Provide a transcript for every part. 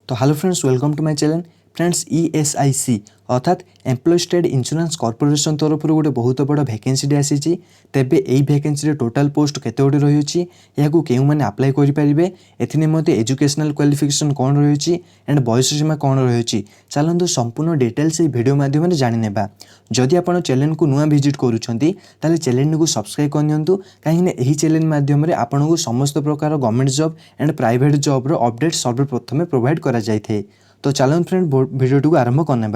तो hello friends, welcome to my channel. Friends, ESIC अर्थात employ state insurance corporation तरफ गोटे बहुत बड़ वैकेंसी आसी। तेबे यही वैकेंसी टोटाल पोस्ट केते गोटे रही है, क्यों मैंने अप्लाई करेंगे, एमते एजुकेशनल क्वालिफिकेशन कौन रही एंड बयस सीमा कौन रही, चलते संपूर्ण डिटेल्स भिडियो माध्यम जाने। जदि आप चैनल को नुआ विजिट करुँच चैनल को सब्सक्राइब करनी, कहीं चैनल माध्यम आपको समस्त प्रकार government job and private job update सर्वप्रथम प्रोवाइड करा जाए। तो चलो फ्रेंड वीडियो को आरंभ करने।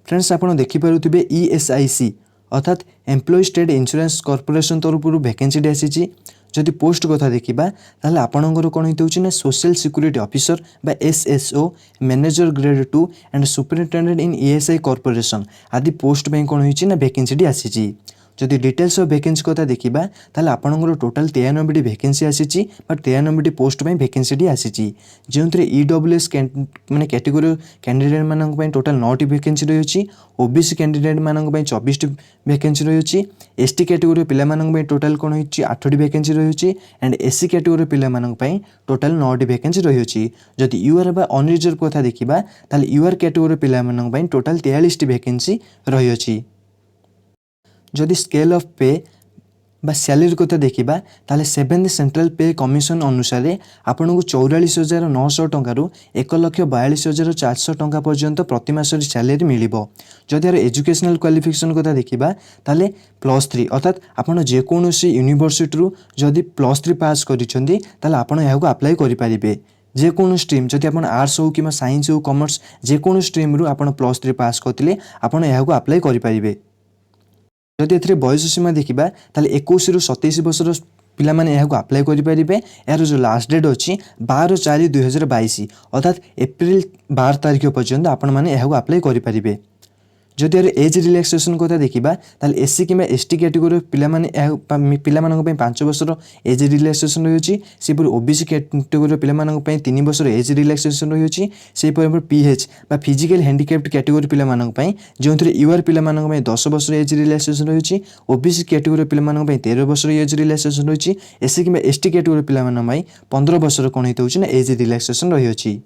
फ्रेंड्स, आप देखिपे ईएसआईसी अर्थात एम्प्लॉय स्टेट इंश्योरेंस कॉर्पोरेशन तरफ वैकेंसी आसी। जदि पोस्ट कथा देखा ताल आपणकर कौन होना सोशल सिक्यूरीटी ऑफिसर बा SSO, manager grade 2 and superintendent in ESI corporation आदि पोस्ट में कौन होना वैकेंसी आसी। जदि डिटेल्स ऑफ वैकेंसी कथा देखा ताल आपणकर टोटाल 93टी वैकेंसी आसी, 93टी पोस्ट में वैकेंसी आसी, जो ईडब्ल्यूएस माने कैटेगोरी कैंडिडेट मानक टोटाल 9टी वैकेंसी रही। ओबीसी कैंडिडेट मानक 24टी वैकेंसी रही। एसटी कैटेगोरी पिला मानक टोटाल कौन हो 8टी वैकेंसी रही एंड एससी कैटेगोरी पिला मानक टोटाल 9टी वैकेंसी रही। जदि यूआर बा अनरिजर्व कथा देखा ताल यूआर कैटेगोरी पिला मानक टोटाल 43टी वैकेंसी रही। जदि स्केल ऑफ पे बा सैलरी कथा देखा ताले 7th सेंट्रल पे कमिशन अनुसार आपन को 44,900 टंका 1,42,400 टंका पर्यंत प्रति मास सैलरी मिल। जदि यार एजुकेशनल क्वालिफिकेशन कथा देखा ताले +3 अर्थात आपन जेकोसी यूनिवर्सिटी जदि +3 पास करिसेंती ताले आपन याको अप्लाई करि परिबे। जेकोन स्ट्रीम जदि आप आर्ट्स हो कि साइंस हो कॉमर्स जेकोन स्ट्रीम रु आपन +3 पास करथिले आपन याको अप्लाई करि परिबे। जदि ए बयस सीमा देखा ताले 21 रु 27 वर्षर पिला माने यह अप्लाई करेंगे। यार जो लास्ट डेट अच्छी 12/4/2022 अर्थात एप्रिल 12 तारीख पर्यंत आपण मैंने यह अप्लाई करेंगे। जदि यार एज रिलैक्सेशन कथा देखा ताले एससी कि एसटी कैटेगोरी पिला 5 वर्षर एज रिलैक्सेशन रही। सेपरी ओबीसी कैटेगोरी पिला 3 वर्षर एज रिलैक्सेशन रही। सेपरी पीएच बा फिजिकल हैंडिकैप्ड कैटेगोरी पिला जो यूआर पिला 10 वर्षर एज रिलैक्सेशन रही। ओबीसी कैटेगोरी पिला 13 वर्षर एज रिलैक्सेशन रही। एससी कि एसटी कैटेगोरी पिला 15 वर्षर कौन होता एज रिलैक्सेशन रही।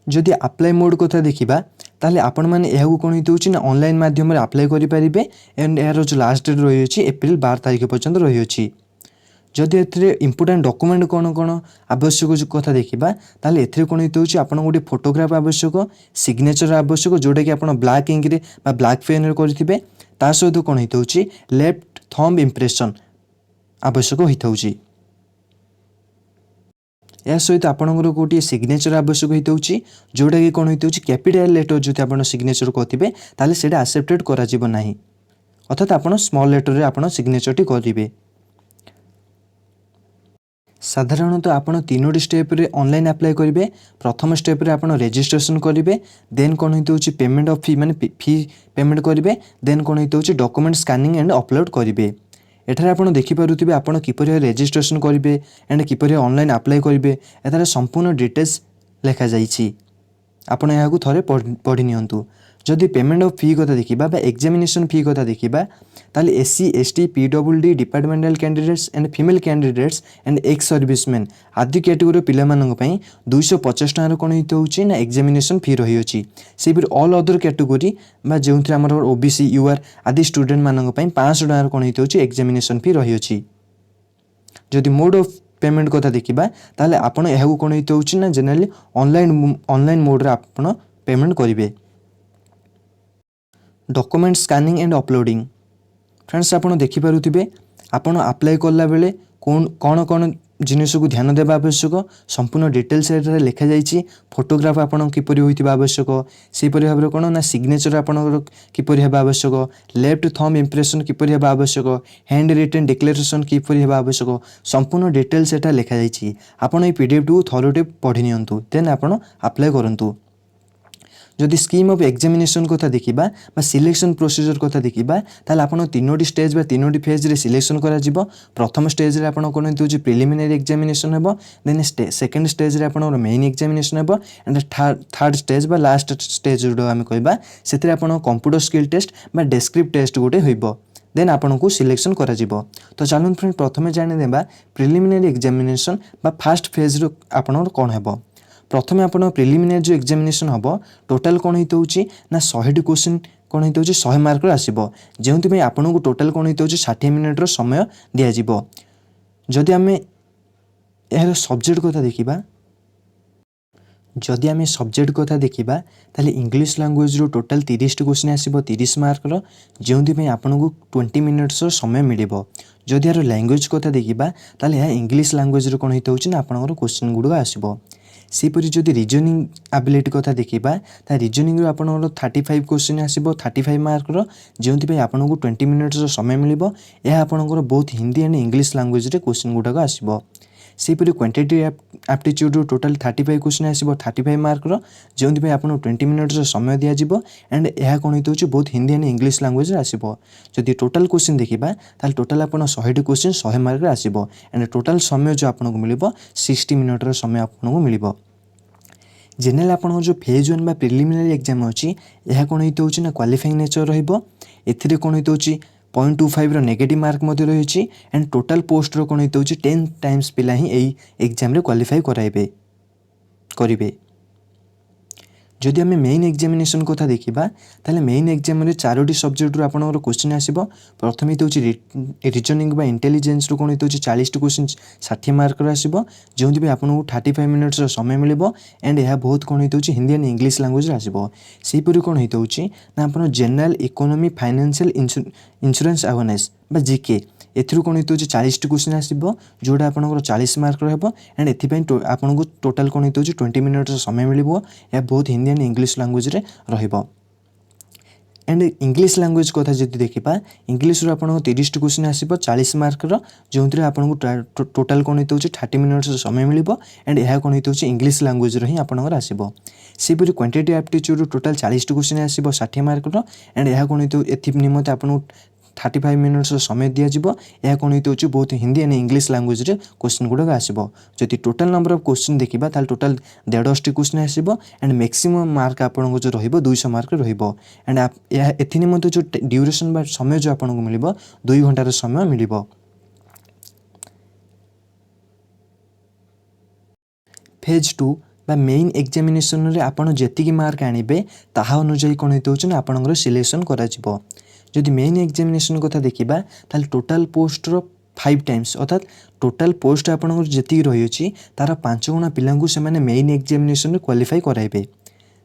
जदि अप्लाई मोड कथा देखा ताले आपण मैंने यह कौन होना ऑनलाइन माध्यम अप्लाई करेंगे एंड यार जो लास्ट डेट रही एप्रिल 12 तारीख पर्यंत रही। जदि ए इंपोर्टेंट डॉक्यूमेंट कौन कौन आवश्यक कथा देखा ताले एथरे कौन होता आपन गोटे फोटोग्राफ आवश्यक, सिग्नेचर आवश्यक जोटा कि आप ब्लैक इंक रे बा ब्लैक पेन करेंगे। ता सहित कौन होता लेफ्ट थंब इंप्रेशन आवश्यक होता। या सहित आपंकर गोटे सिग्नेचर आवश्यक होता जोटा कि कौन होता कैपिटल लेटर जो आप सिग्नेचर करेंगे ताले सेटा एक्सेप्टेड करा नहीं, अर्थात आप स्मॉल लेटर रे आप सिग्नेचर टी करेंगे। साधारणतः आप 3टी स्टेप रे ऑनलाइन अप्लाई करेंगे। प्रथम स्टेप रे आप रजिस्ट्रेशन करेंगे, देन कौन होता पेमेंट ऑफ फी माने फी पेमेंट करेंगे, देन कौन होता डॉक्यूमेंट स्कैनिंग एंड अपलोड करेंगे। एठार आप देखिपे आप किपर रजिस्ट्रेशन करेंगे एंड किपर ऑनलाइन अप्लाई करेंगे एथार संपूर्ण डिटेल्स लिखा जाइए। आपण यहाँ थे पढ़ी नियंतु। जदि पेमेंट ऑफ फी कथा देखा एग्जामिनेशन फी कथा देखा ताले SC ST PWD departmental candidates and female candidates and ex serviceman आदि कैटेगोरी पिला 250 टकर कौन होता ना एग्जामिनेशन फी रही। से फिर ऑल अदर कैटेगोरी जो आम ओबीसी यूआर आदि स्टूडेंट मानक 500 टकर कौन होता एग्जामिनेशन फी रही। जदि मोड ऑफ पेमेंट कथा देखा ताले आपण यह कौन होता ना जनरली ऑनलाइन मोड रे आपण पेमेंट करेंगे। Document scanning and uploading friends, आप देखिपे आपन अप्लाई कला बेले कौन कौन कौन जिनिस को ध्यान देवा आवश्यक संपूर्ण डिटेल्स लिखा जाइए। फोटोग्राफ आपन किपर होइतिबा आवश्यक, सेपरि भाव कौन ना सिग्नेचर आपन किपर हेबा आवश्यक, लेफ्ट थंब इंप्रेशन किपर हेबा आवश्यक, हैंड रिटन डिक्लेरेशन किपर हेबा आवश्यक, संपूर्ण डिटेल्स एटा लिखा जाइए। आपन ए पीडीएफ टू थरोटे पढ़ी नियंतु, देन आपन अप्लाई करंतु। जदि स्कीम ऑफ एग्जामिनेशन कथा देखा सिलेक्शन प्रोसीजर कथा देखा ताले आपन 3टी स्टेज बा 3टी फेज रे सिलेक्शन करा जिवो। प्रथम स्टेज रे आपन कोन होता प्रिलिमिनरी एग्जामिनेशन हेबो, देन सेकंड स्टेज रे आपन मेन एग्जामिनेशन हेबो एंड थर्ड स्टेज बा लास्ट स्टेज जो आम कहबा सेते आपन कंप्यूटर स्किल टेस्ट बा डेस्क्रिप्ट टेस्ट गोटे होइबो। देन आपको सिलेक्शन करा जिवो। तो चलूँ फ्रेंड प्रथमे जाणीदेबा प्रिलिमिनारी एग्जामिनेशन बा फास्ट फेज आपन कौन हेबो। प्रथमे आप प्रिलिमिनारी जो एग्जामिनेशन हम टोटाल कौन होती ना 100 क्वेश्चन कौन होती 100 मार्क आसो जो आपको टोटाल कौन होती 60 मिनिट्र समय दिज्व। जदि आम यार सब्जेक्ट कथा देखा जदि आम सब्जेक्ट कथा देखा ताले इंग्लिश लैंग्वेज रो टोटाल 30 क्वेश्चन आसो 30 मार्कर जो आपको 20 मिनिट्स समय मिल। जदि यार लैंग्वेज कथा देखा ताले यह इंग्लिश लैंग्वेज रो कौन होती आपंकर क्वेश्चन गुड़क आसो। सेपरी जदि रिजनिंग एबिलिटी कथा देखा तो रिजनिंग आप 35 क्वेश्चन आसो 35 मार्कर जो आपको 20 मिनिट्स समय मिल। यह आपंकर बहुत Hindi and English language question गुड़ाक आसो। सेपरी क्वांटिटी एप्टीट्यूड टोटाल 35 क्वेश्चन आसो 35 मार्कर जो आपको 20 मिनिट्स समय दिज्व एंड यह कौन होती बहुत हिंदी एंड इंग्लिश लैंग्वेज आसो। जदि टोटाल क्वेश्चन देखा ताल टोटाल आप 100 क्वेश्चन 100 मार्क आसो एंड टोटाल समय जो आपको मिल 60 मिनिट्र समय आपको मिल। जेनेल आप जो फेज 1 प्रिलिमिनारी एग्जाम अच्छी यह कौन होती ना क्वालिफाइंग नेचर रही कौन होती 0.25 नेगेटिव मार्क रही एंड टोटाल पोस्ट रो कौन होती 10 टाइम्स पिला ही यही एग्जाम रे क्वालिफाई करेंगे। जदि आम मेन एग्जामिनेशन कथा देखा ताले मेन एग्जाम रे 4टी सब्जेक्ट रू आपनकर क्वेश्चन आसीबो। प्रथम होती रिजनिंग बा इंटेलिजेंस रू कौन होती 40 क्वेश्चन 60 मार्क आसीबो जो आपको 35 मिनिट्स समय मिल एंड यह बहुत कौन होती हिंदी एंड इंग्लिश लैंग्वेज आसीबो। सेहीपरि कौन होती ना आप general economy financial insurance awareness बा जीके एथुरु कौन होती 40 क्वेश्चन आसीबो जोड़ा आपनकर 40 मार्क रहबो एंड एथिपई आपको टोटाल कौन होती 20 मिनिट्स समय मिल। यह बहुत हिंदी एंड इंग्लिश लैंग्वेज रे रहिबो। एंड इंग्लिश लैंग्वेज कथा जदि देखा इंग्लिश रो आपको 30 क्वेश्चन आसीबो 40 मार्कर जो आपको टोटाल कौन होती 30 मिनिट्स समय मिल एंड यह कौन होती इंग्लिश लैंग्वेज रो ही आपनकर आसीबो। सेपरि क्वांटिटी एप्टीट्यूड टोटाल 40 क्वेश्चन आसीबो 60 मार्कर एंड यह कौन होती एथि निमते आपको 35 मिनिट्स समय दिज्व। यह कौन होती बहुत हिंदी एंड इंग्लिश लैंग्वेज रे क्वेश्चन गुड़ाक आसो। जदि टोटाल नंबर ऑफ क्वेश्चन देखा ताल टोटाल 150 क्वेश्चन आसो एंड मैक्सिमम मार्क आपको जो रहिबो 200 मार्क रहिबो एंड एथि निमते जो ड्यूरेशन बा समय जो आपको मिल 2 घंटार समय मिल। फेज 2 बा मेन एग्जामिनेशन रे आपण जेतिकी मार्क आनिबे ताहा अनुसार कौन होती आपंकर सिलेक्शन करा जिवो। जदि मेन एग्जामिनेशन कथा देखा ताल टोटाल पोस्ट रो 5 टाइम्स अर्थात टोटाल पोस्ट आपंकर जी रही तार 5 गुणा पिला से मेन एग्जामिनेशन क्वालिफाई कराइबे।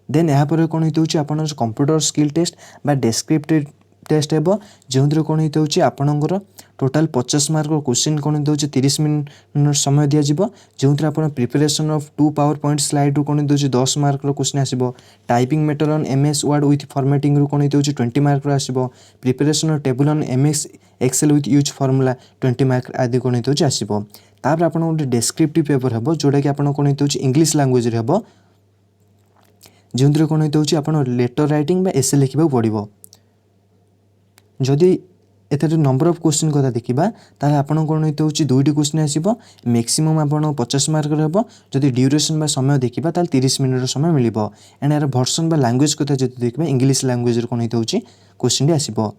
देन यापर कौन होती आप कंप्यूटर स्किल टेस्ट बा डेस्क्रिप्टिव टेस्ट हेबो जो कौन होती आपंकर टोटाल 50 मार्क क्वेश्चन कौन होती 30 मिनिट समय दिज्व जो आप preparation of 2 power point slide रू कौन होती 10 मार्क क्वेश्चन आसो। Typing method on MS Word with formatting रू कौन होती 20 मार्क आसो। Preparation of table on MS Excel with use formula 20 mark आदि कौन होती आसो। तापर आप गोटे डेस्क्रिप्टिव पेपर हम जोटा कि कौन होती इंग्लिश लैंग्वेज रे हम जो कौन होती आप लेटर राइटिंग बा एसे लिखा पड़ो। जदि एथर नंबर ऑफ क्वेश्चन कथा देखा ताले आपन कौन होती 2टी क्वेश्चन आसो मैक्सिमम आप 50 मार्क हम। जदि ड्यूरेशन बा समय देखा ताले 30 मिनिट समय मिल एंड यार वर्सन बा लैंग्वेज कथा जब देखा इंग्लिश लैंग्वेज कौन होती क्वेश्चन आसो।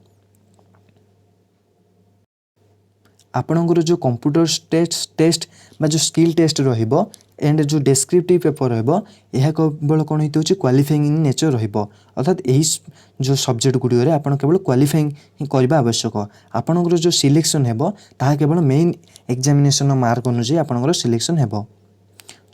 आपणकर जो कंप्यूटर टेस्ट बा जो स्किल टेस्ट रहिबो एंड जो डेस्क्रिप्टिव पेपर रहिबो यह केवल कौन होती क्वालिफाइंग इन नेचर रहिबो अर्थात यही जो सब्जेक्ट गुड़िक आपन केवल क्वालिफाइंग करवा आवश्यक। आपणकर जो सिलेक्शन हेबो ताहा केवल मेन एग्जामिनेशन मार्क अनुसार आपणकर सिलेक्शन हेबो।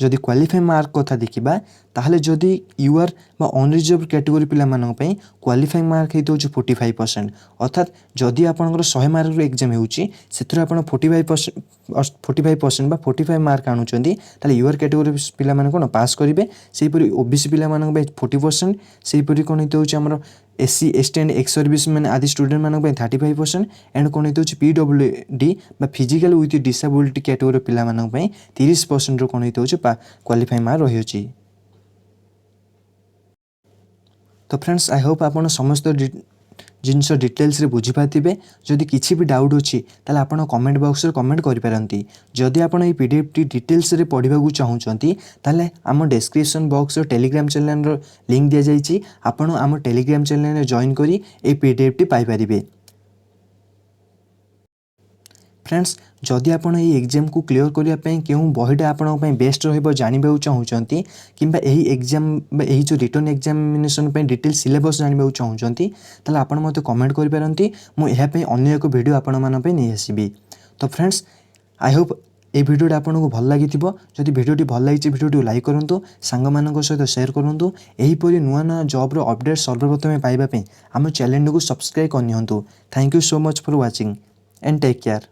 जदि क्वालिफाई मार्क कथा देखा ताहले जदि यूआर बा अनरिजर्व कैटेगरी पिला मानक पई क्वालिफाइंग मार्क होती 45% अर्थात जदि आपंकर 100 मार्क एग्जाम होची सेथुर आपण 45% बा 45 मार्क आणुचंदी ताले यूआर कैटेगरी पिला मान कोन पास करिवे। सेहीपरि ओबीसी पिला मानक पई 40% सेहीपरि कोन होती हमर SC ST and ex service man आदि स्टूडेंट मानक पई 35% एंड कोन होती पीडब्ल्यूडी बा फिजिकल विथ डिसेबिलिटी कैटेगरी पिला मानक पई 30% रो कोन होती क्वालिफाई मार्क रही। तो फ्रेंड्स आई होप आपन समस्त जिनस डिटेल्स रे बुझी पाथिबे। जदि किछि भी डाउट अछि ताले आपन कमेंट बॉक्स रे कमेंट करि पारंती। जदि आपन ए पीडीएफ टी डिटेल्स रे पढिबाकू चाहुचंती ताले आम डिस्क्रिप्शन बॉक्स रे टेलीग्राम चैनल रो लिंक दिया जाइछि। आपन आम टेलीग्राम चैनल रे जॉइन करी ए पीडीएफ टी पाई परिबे। फ्रेंड्स जदि आपण ये एग्जाम को क्लियर करिया पई केउ बहीटा आपण पई बेस्ट रहइबो जानिबा चाहूचंती किंबा एही एग्जाम एही जो रिटर्न एग्जामिनेशन पई डिटेल सिलेबस जानिबा चाहूचंती ताले आपण मते कमेंट करि पारंती मु एहा पई अन्य एक वीडियो आपण मान पई नै आसीबी। तो फ्रेंड्स आई होप ये वीडियोटा आपको भल लगी जदि वीडियोटी भल लगी वीडियोटी लाइक करूँ सांग मान सहित शेयर करूँ यहीपरि नुआ नुआ जॉब रो अपडेट सर्वप्रथम पाइबा आम चैनल को सब्सक्राइब करनी। Thank you so much for watching and take care.